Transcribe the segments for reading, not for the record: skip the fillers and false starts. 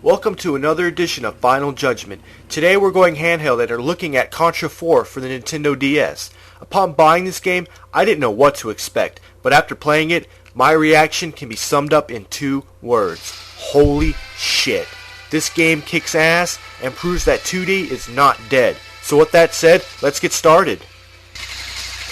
Welcome to another edition of Final Judgment. Today we're going handheld and are looking at Contra 4 for the Nintendo DS. Upon buying this game, I didn't know what to expect, but after playing it, my reaction can be summed up in 2 words. Holy shit. This game kicks ass and proves that 2D is not dead. So with that said, let's get started.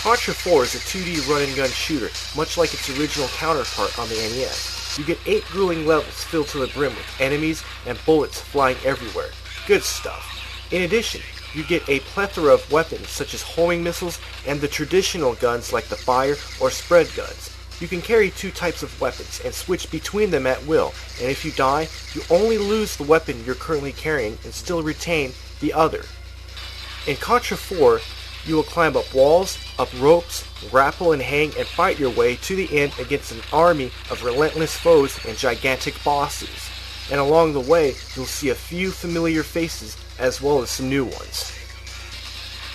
Contra 4 is a 2D run-and-gun shooter, much like its original counterpart on the NES. You get 8 grueling levels filled to the brim with enemies and bullets flying everywhere. Good stuff. In addition, you get a plethora of weapons such as homing missiles and the traditional guns like the fire or spread guns. You can carry 2 types of weapons and switch between them at will, and if you die, you only lose the weapon you're currently carrying and still retain the other. In Contra 4, you will climb up walls, up ropes, grapple and hang, and fight your way to the end against an army of relentless foes and gigantic bosses. And along the way, you'll see a few familiar faces as well as some new ones.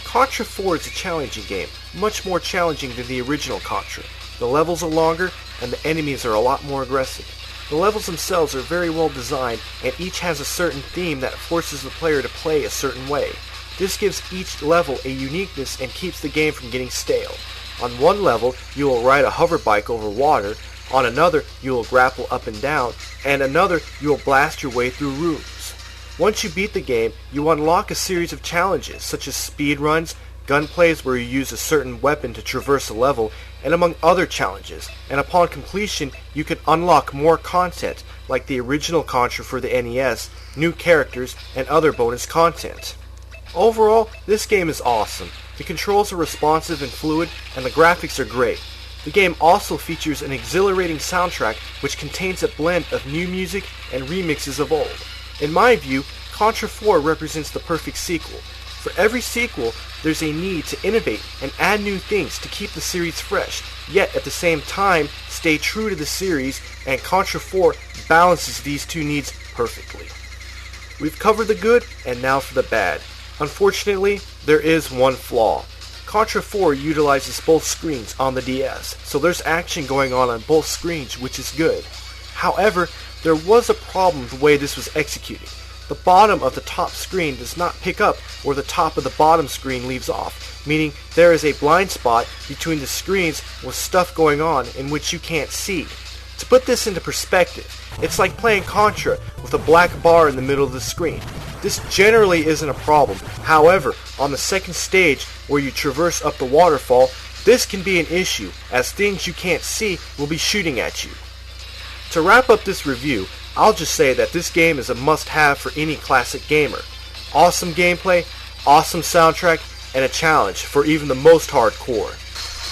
Contra 4 is a challenging game, much more challenging than the original Contra. The levels are longer, and the enemies are a lot more aggressive. The levels themselves are very well designed, and each has a certain theme that forces the player to play a certain way. This gives each level a uniqueness and keeps the game from getting stale. On one level, you will ride a hover bike over water, on another, you will grapple up and down, and another, you will blast your way through rooms. Once you beat the game, you unlock a series of challenges, such as speed runs, gunplays where you use a certain weapon to traverse a level, and among other challenges, and upon completion, you can unlock more content, like the original Contra for the NES, new characters, and other bonus content. Overall, this game is awesome. The controls are responsive and fluid, and the graphics are great. The game also features an exhilarating soundtrack which contains a blend of new music and remixes of old. In my view, Contra 4 represents the perfect sequel. For every sequel, there's a need to innovate and add new things to keep the series fresh, yet at the same time stay true to the series, and Contra 4 balances these 2 needs perfectly. We've covered the good, and now for the bad. Unfortunately, there is one flaw. Contra 4 utilizes both screens on the DS, so there's action going on both screens, which is good. However, there was a problem with the way this was executed. The bottom of the top screen does not pick up where the top of the bottom screen leaves off, meaning there is a blind spot between the screens with stuff going on in which you can't see. To put this into perspective, it's like playing Contra with a black bar in the middle of the screen. This generally isn't a problem. However, on the second stage where you traverse up the waterfall, this can be an issue, as things you can't see will be shooting at you. To wrap up this review, I'll just say that this game is a must-have for any classic gamer. Awesome gameplay, awesome soundtrack, and a challenge for even the most hardcore.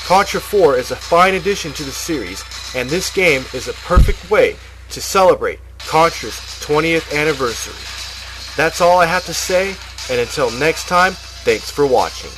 Contra 4 is a fine addition to the series, and this game is a perfect way to celebrate Contra's 20th anniversary. That's all I have to say, and until next time, thanks for watching.